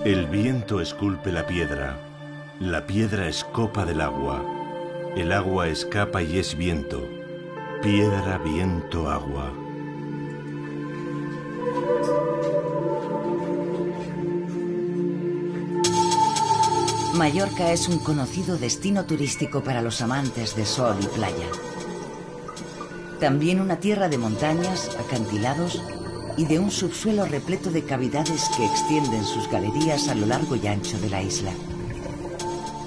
El viento esculpe la piedra es copa del agua, el agua escapa y es viento, piedra, viento, agua. Mallorca es un conocido destino turístico para los amantes de sol y playa. También una tierra de montañas, acantilados y de un subsuelo repleto de cavidades que extienden sus galerías a lo largo y ancho de la isla.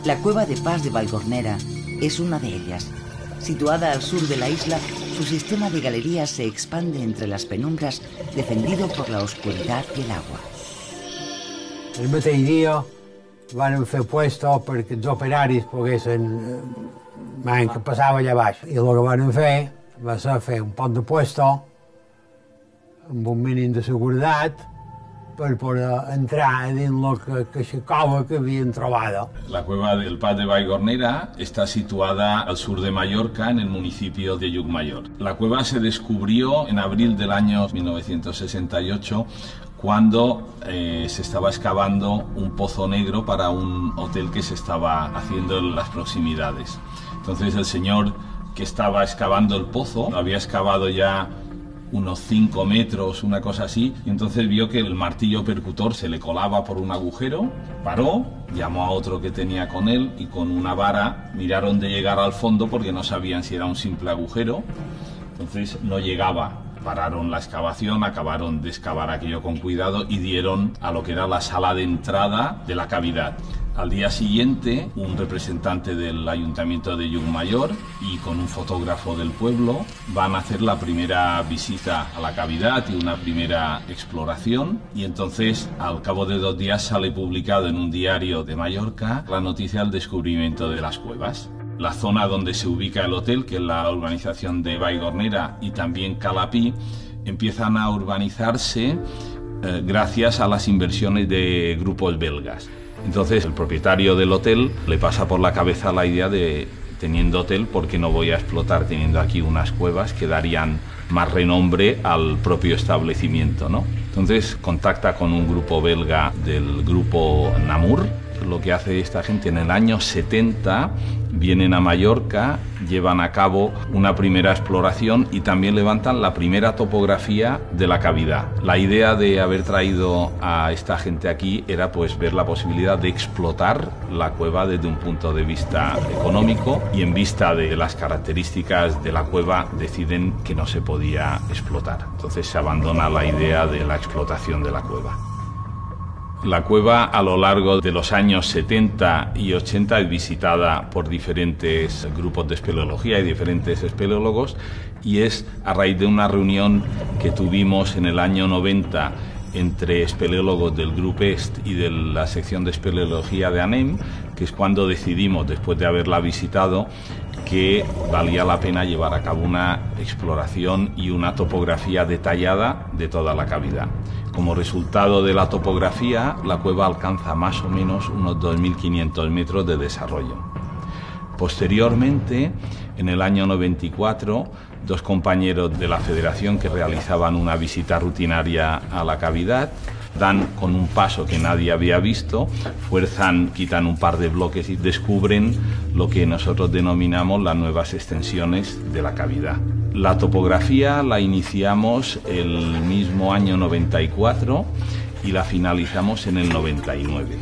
La cueva de Pas de Vallgornera es una de ellas. Situada al sur de la isla, su sistema de galerías se expande entre las penumbras, defendido por la oscuridad y el agua. El mateix dia van fer puestos perquè els operaris poguessin que passava allà baix. I el que van fer va ser fer un pot de puesto amb un mínim de seguretat per poder entrar dins la cova que havien trobat. La cueva del Pas de Vallgornera está situada al sur de Mallorca, en el municipio de Llucmajor. La cueva se descubrió en abril del año 1968 cuando se estaba excavando un pozo negro para un hotel que se estaba haciendo en las proximidades. Entonces el señor que estaba excavando el pozo había excavado ya unos 5 metros, una cosa así, y entonces vio que el martillo percutor se le colaba por un agujero, paró, llamó a otro que tenía con él y con una vara miraron de llegar al fondo porque no sabían si era un simple agujero, entonces no llegaba. Pararon la excavación, acabaron de excavar aquello con cuidado y dieron a lo que era la sala de entrada de la cavidad. Al día siguiente, un representante del Ayuntamiento de Llucmajor y con un fotógrafo del pueblo van a hacer la primera visita a la cavidad y una primera exploración, y entonces al cabo de 2 días sale publicado en un diario de Mallorca la noticia del descubrimiento de las cuevas. La zona donde se ubica el hotel, que es la urbanización de Vallgornera y también Calapí, empiezan a urbanizarse gracias a las inversiones de grupos belgas. Entonces el propietario del hotel le pasa por la cabeza la idea de, teniendo hotel, ¿por qué no voy a explotar teniendo aquí unas cuevas que darían más renombre al propio establecimiento, ¿no? Entonces contacta con un grupo belga del grupo Namur. Lo que hace esta gente en el año 70, vienen a Mallorca, llevan a cabo una primera exploración y también levantan la primera topografía de la cavidad. La idea de haber traído a esta gente aquí era pues ver la posibilidad de explotar la cueva desde un punto de vista económico, y en vista de las características de la cueva deciden que no se podía explotar. Entonces se abandona la idea de la explotación de la cueva. La cueva a lo largo de los años 70 y 80 es visitada por diferentes grupos de espeleología y diferentes espeleólogos, y es a raíz de una reunión que tuvimos en el año 90 entre espeleólogos del Grupo Est y de la sección de espeleología de ANEM, que es cuando decidimos, después de haberla visitado, que valía la pena llevar a cabo una exploración y una topografía detallada de toda la cavidad. Como resultado de la topografía, la cueva alcanza más o menos unos 2.500 metros de desarrollo. Posteriormente, en el año 94, 2 compañeros de la Federación que realizaban una visita rutinaria a la cavidad dan con un paso que nadie había visto, fuerzan, quitan un par de bloques y descubren lo que nosotros denominamos las nuevas extensiones de la cavidad. La topografía la iniciamos el mismo año 94 y la finalizamos en el 99.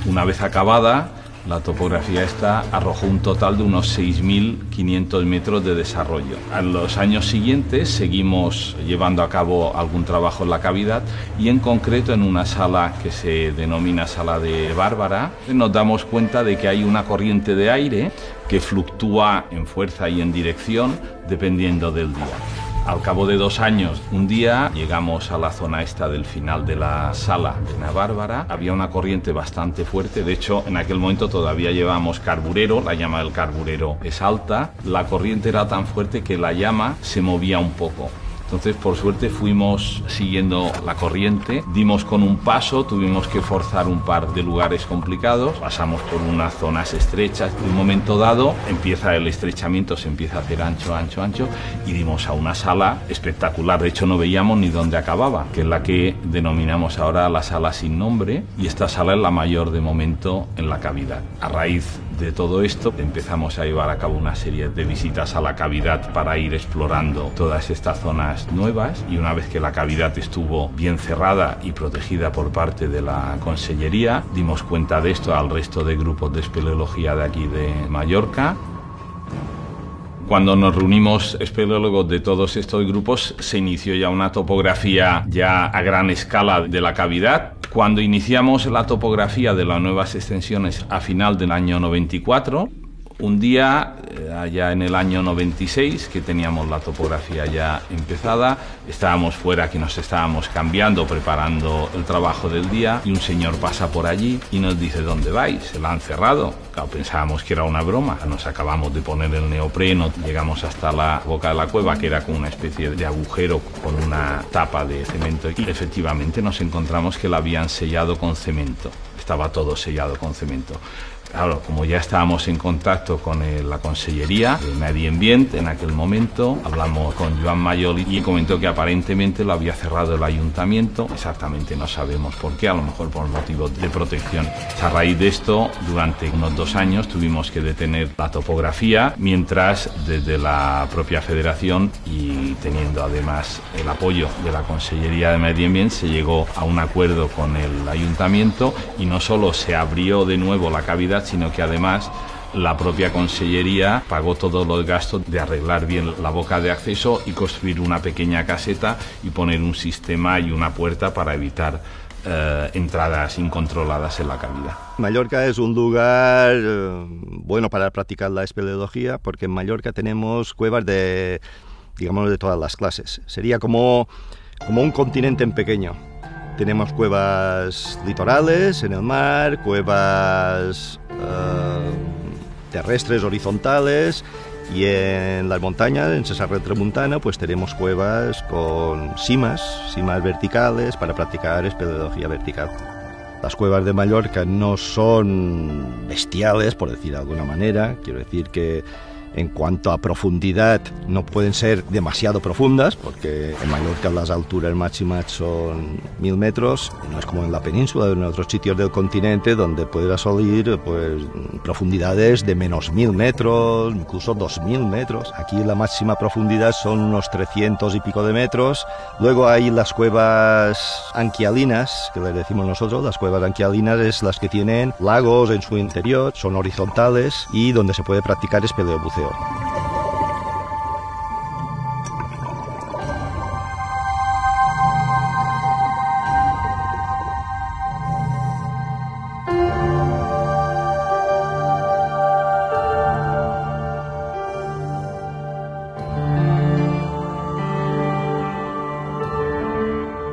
Una vez acabada, la topografía esta arrojó un total de unos 6.500 metros de desarrollo. En los años siguientes seguimos llevando a cabo algún trabajo en la cavidad, y en concreto en una sala que se denomina Sala de Bárbara nos damos cuenta de que hay una corriente de aire que fluctúa en fuerza y en dirección dependiendo del día. Al cabo de 2 años, un día llegamos a la zona esta del final de la sala de la Bárbara. Había una corriente bastante fuerte, de hecho en aquel momento todavía llevábamos carburero, la llama del carburero es alta. La corriente era tan fuerte que la llama se movía un poco. Entonces, por suerte, fuimos siguiendo la corriente, dimos con un paso, tuvimos que forzar un par de lugares complicados, pasamos por unas zonas estrechas. En un momento dado empieza el estrechamiento, se empieza a hacer ancho, ancho, ancho, y dimos a una sala espectacular. De hecho, no veíamos ni dónde acababa, que es la que denominamos ahora la sala sin nombre, y esta sala es la mayor de momento en la cavidad. A raíz de todo esto empezamos a llevar a cabo una serie de visitas a la cavidad para ir explorando todas estas zonas nuevas, y una vez que la cavidad estuvo bien cerrada y protegida por parte de la Consellería, dimos cuenta de esto al resto de grupos de espeleología de aquí de Mallorca. Cuando nos reunimos espeleólogos de todos estos grupos, se inició ya una topografía ya a gran escala de la cavidad. Cuando iniciamos la topografía de las nuevas extensiones a final del año 94, un día, allá en el año 96, que teníamos la topografía ya empezada, estábamos fuera, que nos estábamos cambiando, preparando el trabajo del día, y un señor pasa por allí y nos dice: ¿dónde vais? Se la han cerrado. Claro, pensábamos que era una broma. Nos acabamos de poner el neopreno, llegamos hasta la boca de la cueva, que era como una especie de agujero con una tapa de cemento, y efectivamente nos encontramos que la habían sellado con cemento. Estaba todo sellado con cemento. Claro, como ya estábamos en contacto con la Consellería de Medio Ambiente en aquel momento, hablamos con Joan Mayol y comentó que aparentemente lo había cerrado el ayuntamiento. Exactamente no sabemos por qué, a lo mejor por motivos de protección. A raíz de esto, durante unos 2 años tuvimos que detener la topografía, mientras desde la propia Federación, y teniendo además el apoyo de la Consellería de Medio Ambiente, se llegó a un acuerdo con el ayuntamiento, y no solo se abrió de nuevo la cavidad, sino que además la propia Consellería pagó todos los gastos de arreglar bien la boca de acceso y construir una pequeña caseta y poner un sistema y una puerta para evitar entradas incontroladas en la cavidad. Mallorca es un lugar bueno para practicar la espeleología, porque en Mallorca tenemos cuevas de, digamos, de todas las clases. Sería como un continente en pequeño. Tenemos cuevas litorales en el mar, cuevas terrestres horizontales, y en las montañas, en Cesar de Tramuntana, pues tenemos cuevas con cimas verticales para practicar espeleología vertical. Las cuevas de Mallorca no son bestiales, por decir de alguna manera. Quiero decir que en cuanto a profundidad no pueden ser demasiado profundas, porque en Mallorca las alturas máximas son 1000 metros, no es como en la península o en otros sitios del continente donde puedes salir pues profundidades de menos 1000 metros, incluso 2000 metros. Aquí la máxima profundidad son unos 300 y pico de metros. Luego hay las cuevas anquialinas, que les decimos nosotros. Las cuevas anquialinas es las que tienen lagos en su interior, son horizontales y donde se puede practicar espeleobuceo.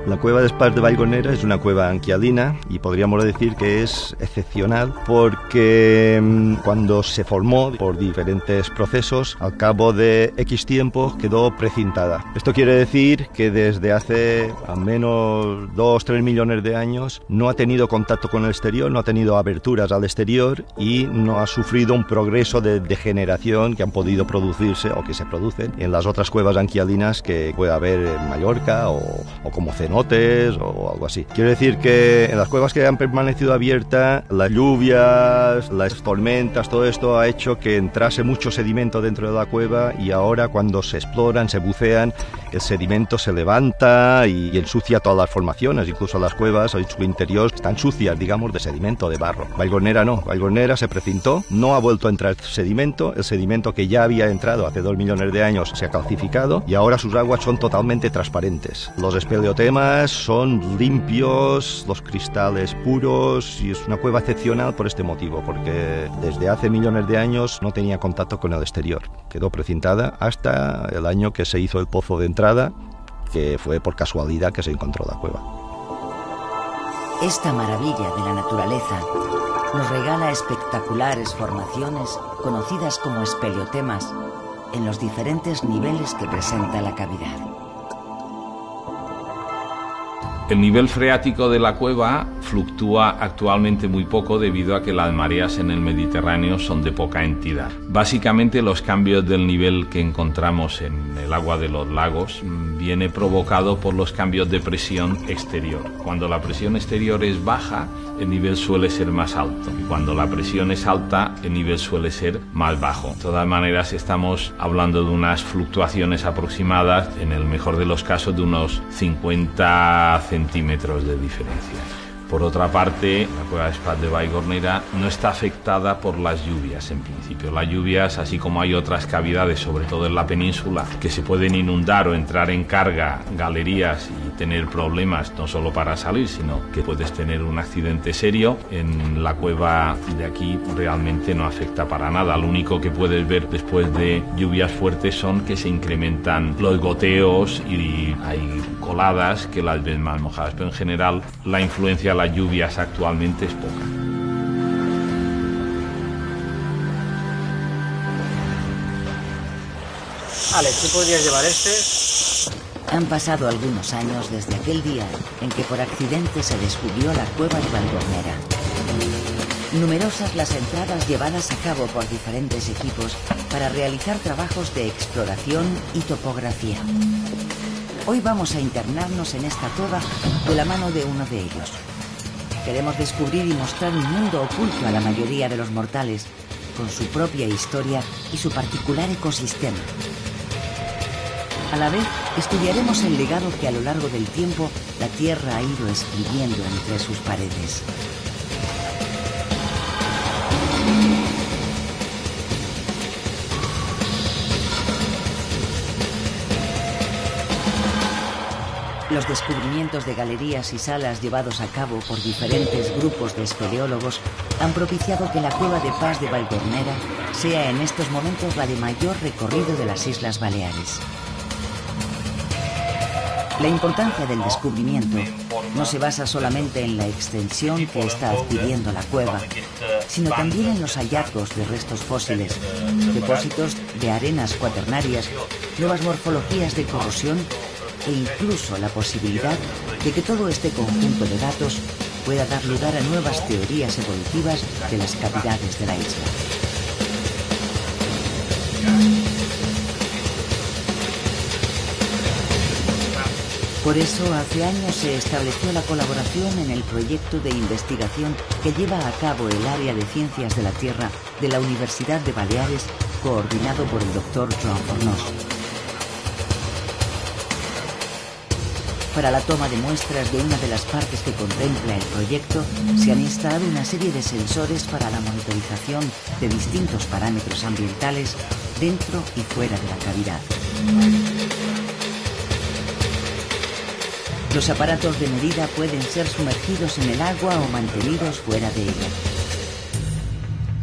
La cueva de Espars de Vallgornera es una cueva anquialina y podríamos decir que es excepcional porque cuando se formó por diferentes procesos, al cabo de X tiempo quedó precintada. Esto quiere decir que desde hace al menos 2-3 millones de años no ha tenido contacto con el exterior, no ha tenido aberturas al exterior y no ha sufrido un progreso de degeneración que han podido producirse o que se producen en las otras cuevas anquialinas que puede haber en Mallorca o como cenotes o algo así. Quiero decir que en las cuevas que han permanecido abiertas, las lluvias, las tormentas, todo esto ha hecho que entrase mucho sedimento dentro de la cueva, y ahora cuando se exploran, se bucean, el sedimento se levanta y ensucia todas las formaciones, incluso las cuevas en su interior están sucias, digamos, de sedimento, de barro. Vallgornera no, Vallgornera se precintó, no ha vuelto a entrar sedimento, el sedimento que ya había entrado hace 2 millones de años se ha calcificado y ahora sus aguas son totalmente transparentes. Los espeleotemas son limpios, los cristales puros, y es una cueva excepcional por este motivo, porque desde hace millones de años no tenía contacto con el exterior. Quedó precintada hasta el año que se hizo el pozo de entrada, que fue por casualidad que se encontró la cueva. Esta maravilla de la naturaleza nos regala espectaculares formaciones conocidas como espeleotemas en los diferentes niveles que presenta la cavidad. El nivel freático de la cueva fluctúa actualmente muy poco debido a que las mareas en el Mediterráneo son de poca entidad. Básicamente los cambios del nivel que encontramos en el agua de los lagos viene provocado por los cambios de presión exterior. Cuando la presión exterior es baja, el nivel suele ser más alto, y cuando la presión es alta, el nivel suele ser más bajo. De todas maneras, estamos hablando de unas fluctuaciones aproximadas, en el mejor de los casos, de unos 50 centímetros de diferencia. Por otra parte, la cueva de Espat de Vallgornera no está afectada por las lluvias en principio. Las lluvias, así como hay otras cavidades, sobre todo en la península, que se pueden inundar o entrar en carga galerías y tener problemas no solo para salir, sino que puedes tener un accidente serio. En la cueva de aquí realmente no afecta para nada. Lo único que puedes ver después de lluvias fuertes son que se incrementan los goteos y hay coladas que las ves más mojadas, pero en general la influencia de las lluvias actualmente es poca. Alex, ¿tú podrías llevar este? Han pasado algunos años desde aquel día en que por accidente se descubrió la cueva de Vallgornera. Numerosas las entradas llevadas a cabo por diferentes equipos para realizar trabajos de exploración y topografía. Hoy vamos a internarnos en esta cueva de la mano de uno de ellos. Queremos descubrir y mostrar un mundo oculto a la mayoría de los mortales, con su propia historia y su particular ecosistema. A la vez, estudiaremos el legado que a lo largo del tiempo la Tierra ha ido escribiendo entre sus paredes. Los descubrimientos de galerías y salas llevados a cabo por diferentes grupos de espeleólogos han propiciado que la cueva de Pas de Vallgornera sea en estos momentos la de mayor recorrido de las Islas Baleares. La importancia del descubrimiento no se basa solamente en la extensión que está adquiriendo la cueva, sino también en los hallazgos de restos fósiles, depósitos de arenas cuaternarias, nuevas morfologías de corrosión e incluso la posibilidad de que todo este conjunto de datos pueda dar lugar a nuevas teorías evolutivas de las cavidades de la isla. Por eso, hace años se estableció la colaboración en el proyecto de investigación que lleva a cabo el Área de Ciencias de la Tierra de la Universidad de Baleares, coordinado por el Dr. Joan Fornós. Para la toma de muestras de una de las partes que contempla el proyecto, se han instalado una serie de sensores para la monitorización de distintos parámetros ambientales dentro y fuera de la cavidad. Los aparatos de medida pueden ser sumergidos en el agua o mantenidos fuera de ella.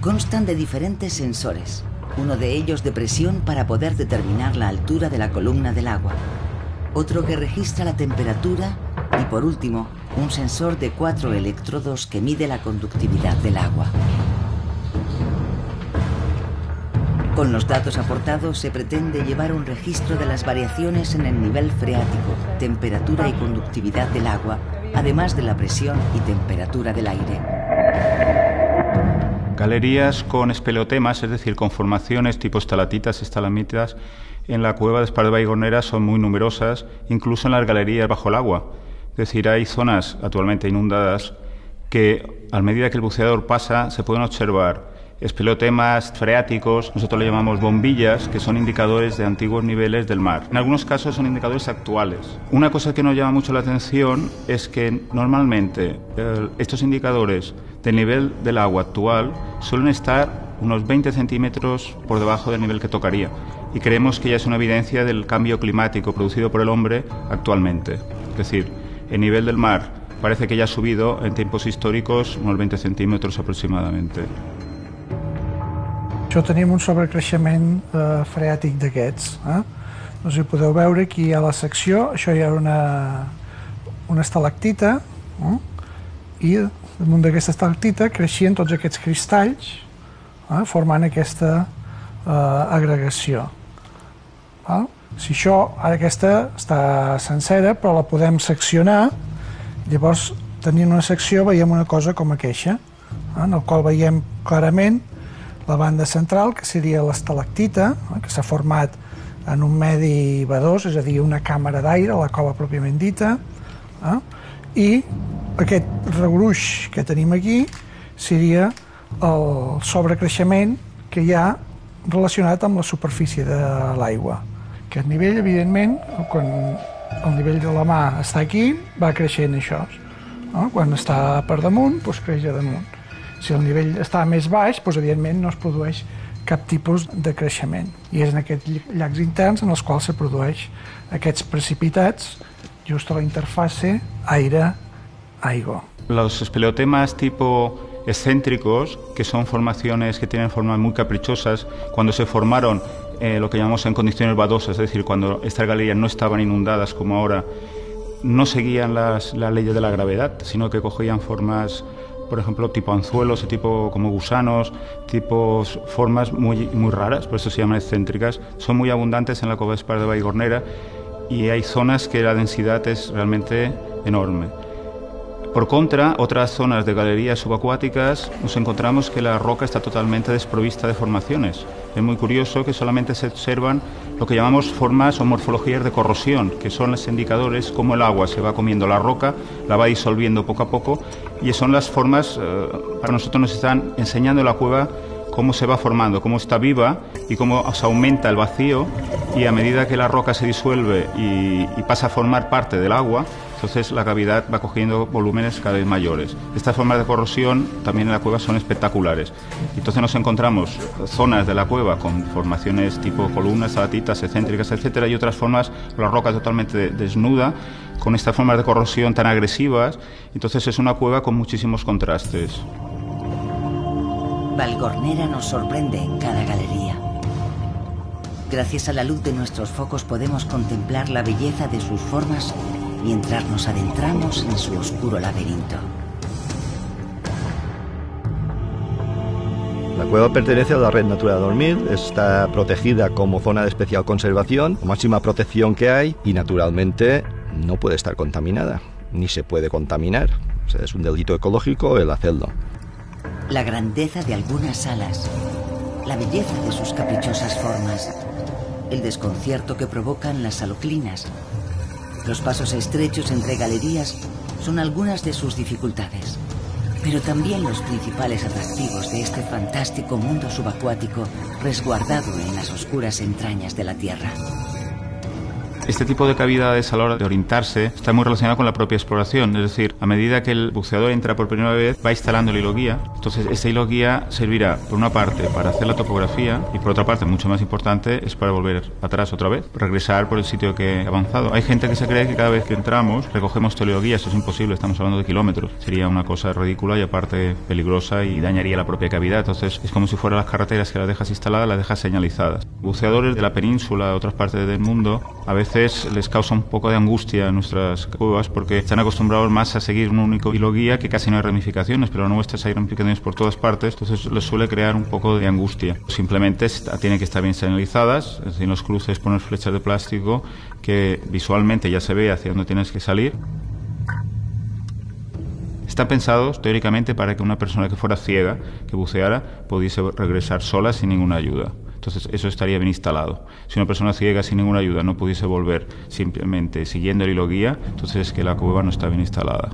Constan de diferentes sensores, uno de ellos de presión para poder determinar la altura de la columna del agua, otro que registra la temperatura y, por último, un sensor de 4 electrodos que mide la conductividad del agua. Con los datos aportados se pretende llevar un registro de las variaciones en el nivel freático, temperatura y conductividad del agua, además de la presión y temperatura del aire. Galerías con espeleotemas, es decir, con formaciones tipo estalactitas, estalagmitas, en la cueva de Espat de Vallgornera son muy numerosas, incluso en las galerías bajo el agua. Es decir, hay zonas actualmente inundadas que, a medida que el buceador pasa, se pueden observar espeleotemas freáticos, nosotros le llamamos bombillas, que son indicadores de antiguos niveles del mar. En algunos casos son indicadores actuales. Una cosa que nos llama mucho la atención es que normalmente estos indicadores del nivel del agua actual suelen estar unos 20 centímetros por debajo del nivel que tocaría, y creemos que ya es una evidencia del cambio climático producido por el hombre actualmente. Es decir, el nivel del mar parece que ya ha subido en tiempos històrics unos 20 centímetres aproximadamente. Això tenim un sobrecreixement freàtic d'aquests. No sé si podeu veure, aquí hi ha la secció, això hi ha una estalactita, i damunt d'aquesta estalactita creixien tots aquests cristalls, formant aquesta agregació. Si això, ara aquesta està sencera, però la podem seccionar Llavors, tenint una secció, veiem una cosa com aquesta, en el qual veiem clarament la banda central, que seria l'estalactita, que s'ha format en un medi vedós, és a dir, una càmera d'aire, la cova pròpiament dita, i aquest regruix que tenim aquí seria el sobrecreixement que hi ha relacionat amb la superfície de l'aigua. Aquest nivell, evidentment, quan el nivell de la mà està aquí, va creixent això. Quan està per damunt, doncs creix a damunt. Si el nivell està més baix, doncs, evidentment, no es produeix cap tipus de creixement. I és en aquests llacs interns en els quals se produeix aquests precipitats just a la interfase aire-aigua. Los espeleotemas tipo excéntricos, que son formaciones que tienen formas muy caprichosas, cuando se formaron lo que llamamos en condiciones vadosas, es decir, cuando estas galerías no estaban inundadas como ahora, no seguían las leyes de la gravedad, sino que cogían formas, por ejemplo, tipo anzuelos, tipo como gusanos, tipos formas muy raras, por eso se llaman excéntricas. Son muy abundantes en la Cova Espar de Vallgornera y hay zonas que la densidad es realmente enorme. Por contra, otras zonas de galerías subacuáticas nos encontramos que la roca está totalmente desprovista de formaciones. Es muy curioso que solamente se observan lo que llamamos formas o morfologías de corrosión, que son los indicadores cómo el agua se va comiendo la roca, la va disolviendo poco a poco, y son las formas, para nosotros nos están enseñando la cueva cómo se va formando, cómo está viva y cómo se aumenta el vacío, y a medida que la roca se disuelve y pasa a formar parte del agua, entonces la cavidad va cogiendo volúmenes cada vez mayores. Estas formas de corrosión también en la cueva son espectaculares. Entonces nos encontramos zonas de la cueva con formaciones tipo columnas, salatitas, excéntricas, etcétera, y otras formas, la roca totalmente desnuda, con estas formas de corrosión tan agresivas. Entonces es una cueva con muchísimos contrastes. Vallgornera nos sorprende en cada galería. Gracias a la luz de nuestros focos podemos contemplar la belleza de sus formas mientras nos adentramos en su oscuro laberinto. La cueva pertenece a la Red Natura 2000, está protegida como zona de especial conservación, máxima protección que hay, y naturalmente no puede estar contaminada, ni se puede contaminar. O sea, es un delito ecológico el hacerlo. La grandeza de algunas salas, la belleza de sus caprichosas formas, el desconcierto que provocan las saloclinas, los pasos estrechos entre galerías son algunas de sus dificultades, pero también los principales atractivos de este fantástico mundo subacuático resguardado en las oscuras entrañas de la Tierra. Este tipo de cavidades a la hora de orientarse está muy relacionado con la propia exploración, es decir, a medida que el buceador entra por primera vez va instalando el hilo guía, entonces este hilo guía servirá por una parte para hacer la topografía y por otra parte, mucho más importante, es para volver atrás otra vez, regresar por el sitio que he avanzado. Hay gente que se cree que cada vez que entramos recogemos todo el hilo guía, eso es imposible, estamos hablando de kilómetros, sería una cosa ridícula y aparte peligrosa y dañaría la propia cavidad, entonces es como si fueran las carreteras que las dejas instaladas, las dejas señalizadas. Buceadores de la península, de otras partes del mundo, a veces les causa un poco de angustia en nuestras cuevas porque están acostumbrados más a seguir un único hilo guía, que casi no hay ramificaciones, pero nuestras hay ramificaciones por todas partes, entonces les suele crear un poco de angustia. Simplemente tienen que estar bien señalizadas, es decir, en los cruces poner flechas de plástico que visualmente ya se ve hacia dónde tienes que salir. Están pensados teóricamente para que una persona que fuera ciega, que buceara, pudiese regresar sola sin ninguna ayuda. Entonces eso estaría bien instalado. Si una persona ciega sin ninguna ayuda no pudiese volver simplemente siguiendo el hilo guía, entonces es que la cueva no está bien instalada.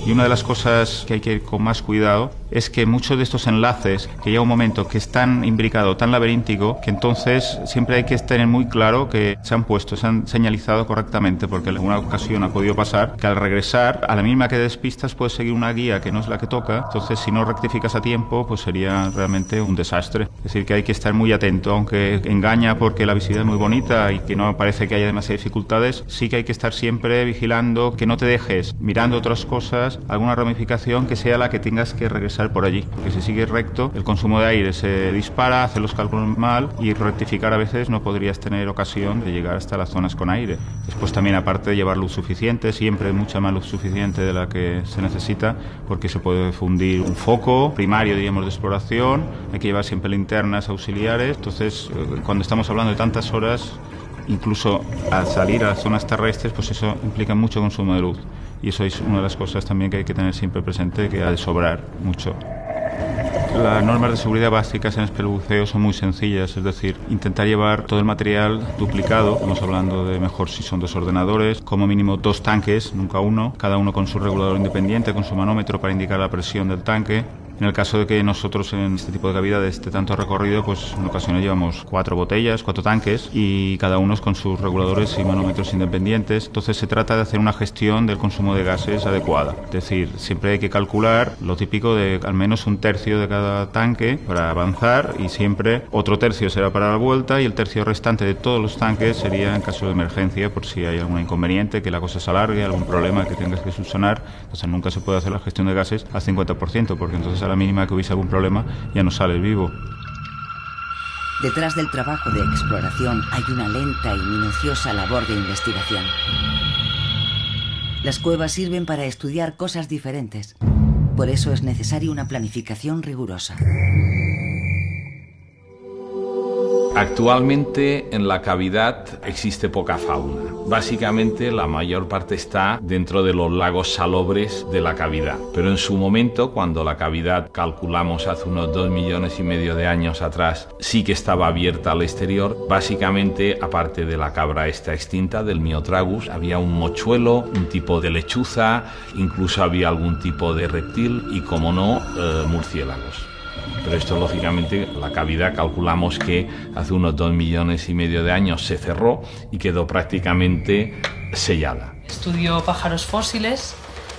Y una de las cosas que hay que ir con más cuidado es que muchos de estos enlaces, que llega un momento que es tan imbricado, tan laberíntico, que entonces siempre hay que tener muy claro que se han puesto, se han señalizado correctamente, porque en alguna ocasión ha podido pasar que al regresar, a la mínima que despistas, puedes seguir una guía que no es la que toca, entonces si no rectificas a tiempo, pues sería realmente un desastre. Es decir, que hay que estar muy atento, aunque engaña porque la visibilidad es muy bonita y que no parece que haya demasiadas dificultades, sí que hay que estar siempre vigilando que no te dejes mirando otras cosas, alguna ramificación que sea la que tengas que regresar por allí, porque si sigues recto el consumo de aire se dispara, hace los cálculos mal y rectificar a veces no podrías tener ocasión de llegar hasta las zonas con aire. Después también, aparte de llevar luz suficiente, siempre mucha más luz suficiente de la que se necesita, porque se puede fundir un foco primario, digamos, de exploración, hay que llevar siempre linternas auxiliares, entonces cuando estamos hablando de tantas horas Incluso al salir a las zonas terrestres, pues eso implica mucho consumo de luz. Y eso es una de las cosas también que hay que tener siempre presente, que ha de sobrar mucho. Las normas de seguridad básicas en espeleobuceo son muy sencillas, es decir, intentar llevar todo el material duplicado, estamos hablando de mejor si son 2 ordenadores, como mínimo 2 tanques, nunca uno, cada uno con su regulador independiente, con su manómetro para indicar la presión del tanque. En el caso de que nosotros en este tipo de cavidades de tanto recorrido, pues en ocasiones llevamos 4 botellas, 4 tanques y cada uno con sus reguladores y manómetros independientes. Entonces se trata de hacer una gestión del consumo de gases adecuada. Es decir, siempre hay que calcular lo típico de al menos 1/3 de cada tanque para avanzar y siempre otro tercio será para la vuelta y el tercio restante de todos los tanques sería en caso de emergencia por si hay algún inconveniente, que la cosa se alargue, algún problema que tengas que subsanar. Entonces nunca se puede hacer la gestión de gases al 50% porque entonces a la mínima que hubiese algún problema ya no sales vivo. Detrás del trabajo de exploración hay una lenta y minuciosa labor de investigación. Las cuevas sirven para estudiar cosas diferentes. Por eso es necesaria una planificación rigurosa. Actualmente en la cavidad existe poca fauna. Básicamente la mayor parte está dentro de los lagos salobres de la cavidad. Pero en su momento, cuando la cavidad calculamos hace unos 2,5 millones de años atrás, sí que estaba abierta al exterior. Básicamente, aparte de la cabra esta extinta, del Myotragus, había un mochuelo, un tipo de lechuza, incluso había algún tipo de reptil y, como no, murciélagos. Pero esto, lógicamente, la cavidad calculamos que hace unos 2,5 millones de años se cerró y quedó prácticamente sellada. Estudio pájaros fósiles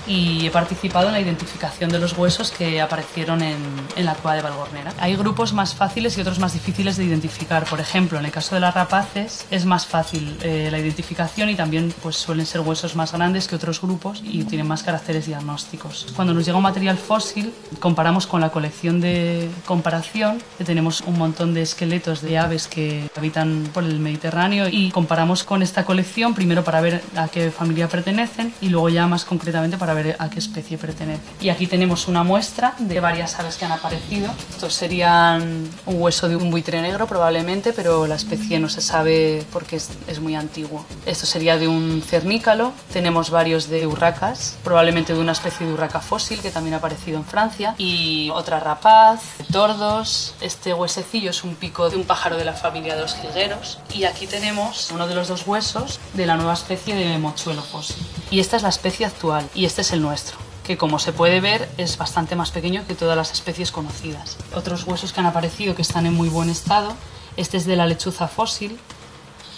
y he participado en la identificación de los huesos que aparecieron en la cueva de Valgornera. Hay grupos más fáciles y otros más difíciles de identificar. Por ejemplo, en el caso de las rapaces es más fácil la identificación y también pues, suelen ser huesos más grandes que otros grupos y tienen más caracteres diagnósticos. Cuando nos llega un material fósil, comparamos con la colección de comparación, que tenemos un montón de esqueletos de aves que habitan por el Mediterráneo y comparamos con esta colección primero para ver a qué familia pertenecen y luego ya más concretamente para ver a qué especie pertenece. Y aquí tenemos una muestra de varias aves que han aparecido. Estos serían un hueso de un buitre negro probablemente, pero la especie no se sabe porque es muy antiguo. Esto sería de un cernícalo. Tenemos varios de urracas, probablemente de una especie de urraca fósil que también ha aparecido en Francia, y otra rapaz, tordos. Este huesecillo es un pico de un pájaro de la familia de los jilgueros. Y aquí tenemos uno de los 2 huesos de la nueva especie de mochuelo fósil. Y esta es la especie actual y este es el nuestro, que como se puede ver es bastante más pequeño que todas las especies conocidas. Otros huesos que han aparecido que están en muy buen estado, este es de la lechuza fósil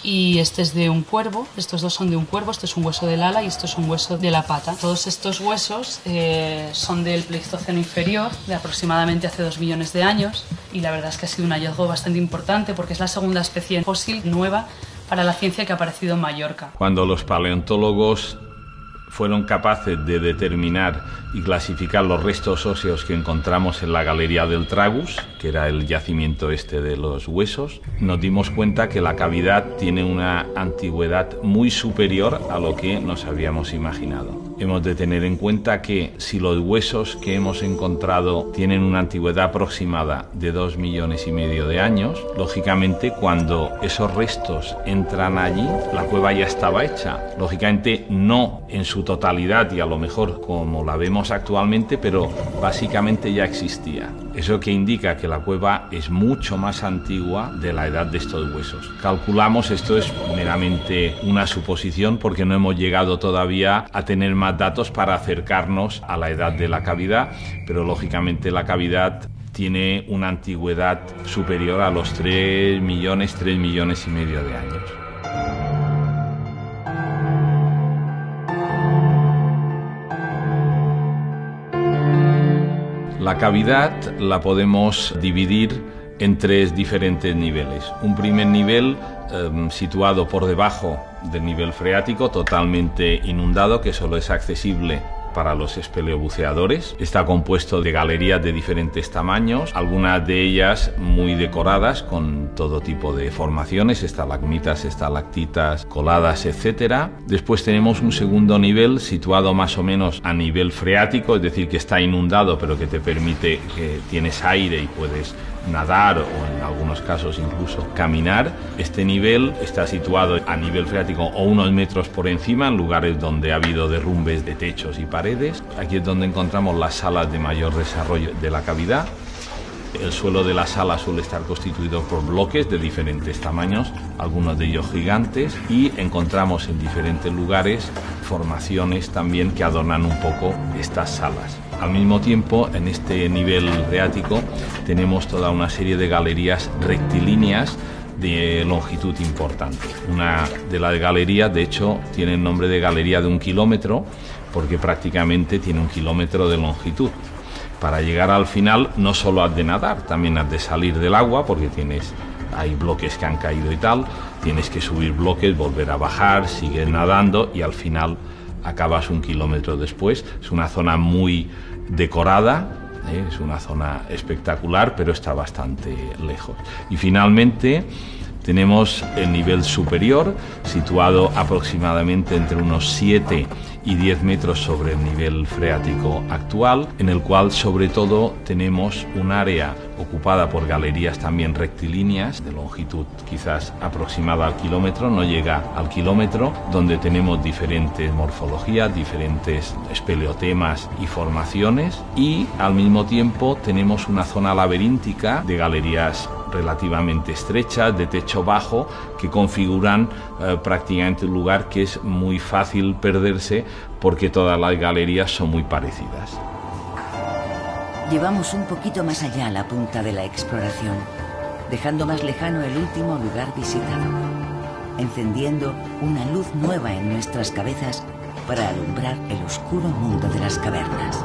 y este es de un cuervo. Estos 2 son de un cuervo, este es un hueso del ala y esto es un hueso de la pata. Todos estos huesos son del Pleistoceno inferior, de aproximadamente hace 2 millones de años, y la verdad es que ha sido un hallazgo bastante importante porque es la segunda especie fósil nueva para la ciencia que ha aparecido en Mallorca. Cuando los paleontólogos fueron capaces de determinar y clasificar los restos óseos que encontramos en la galería del Tragus, que era el yacimiento este de los huesos, nos dimos cuenta que la cavidad tiene una antigüedad muy superior a lo que nos habíamos imaginado. Hemos de tener en cuenta que si los huesos que hemos encontrado tienen una antigüedad aproximada de 2,5 millones de años, lógicamente cuando esos restos entran allí, la cueva ya estaba hecha. Lógicamente no en su totalidad y a lo mejor como la vemos actualmente, pero básicamente ya existía. Eso que indica que la cueva es mucho más antigua de la edad de estos huesos. Calculamos, esto es meramente una suposición porque no hemos llegado todavía a tener más datos para acercarnos a la edad de la cavidad, pero lógicamente la cavidad tiene una antigüedad superior a los 3 millones y medio de años. La cavidad la podemos dividir en 3 diferentes niveles. Un primer nivel situado por debajo del nivel freático, totalmente inundado, que solo es accesible para los espeleobuceadores. Está compuesto de galerías de diferentes tamaños, algunas de ellas muy decoradas con todo tipo de formaciones, estalagmitas, estalactitas, coladas, etc. Después tenemos un segundo nivel situado más o menos a nivel freático, es decir, que está inundado pero que te permite que tienes aire y puedes nadar o en algunos casos incluso caminar. Este nivel está situado a nivel freático o unos metros por encima, en lugares donde ha habido derrumbes de techos y paredes. Aquí es donde encontramos las salas de mayor desarrollo de la cavidad. El suelo de la sala suele estar constituido por bloques de diferentes tamaños, algunos de ellos gigantes, y encontramos en diferentes lugares formaciones también que adornan un poco estas salas. Al mismo tiempo, en este nivel freático tenemos toda una serie de galerías rectilíneas de longitud importante. Una de las galerías, de hecho, tiene el nombre de galería de 1 kilómetro, porque prácticamente tiene 1 kilómetro de longitud. Para llegar al final no solo has de nadar, también has de salir del agua, porque hay bloques que han caído y tal, tienes que subir bloques, volver a bajar, sigues nadando y al final acabas 1 kilómetro después. Es una zona muy decorada, es una zona espectacular, pero está bastante lejos. Y finalmente tenemos el nivel superior, situado aproximadamente entre unos 7 y 10 metros sobre el nivel freático actual, en el cual sobre todo tenemos un área ocupada por galerías también rectilíneas, de longitud quizás aproximada al kilómetro, no llega al kilómetro, donde tenemos diferentes morfologías, diferentes espeleotemas y formaciones, y al mismo tiempo tenemos una zona laberíntica de galerías relativamente estrechas, de techo bajo, que configuran prácticamente un lugar que es muy fácil perderse porque todas las galerías son muy parecidas. Llevamos un poquito más allá la punta de la exploración, dejando más lejano el último lugar visitado, encendiendo una luz nueva en nuestras cabezas para alumbrar el oscuro mundo de las cavernas.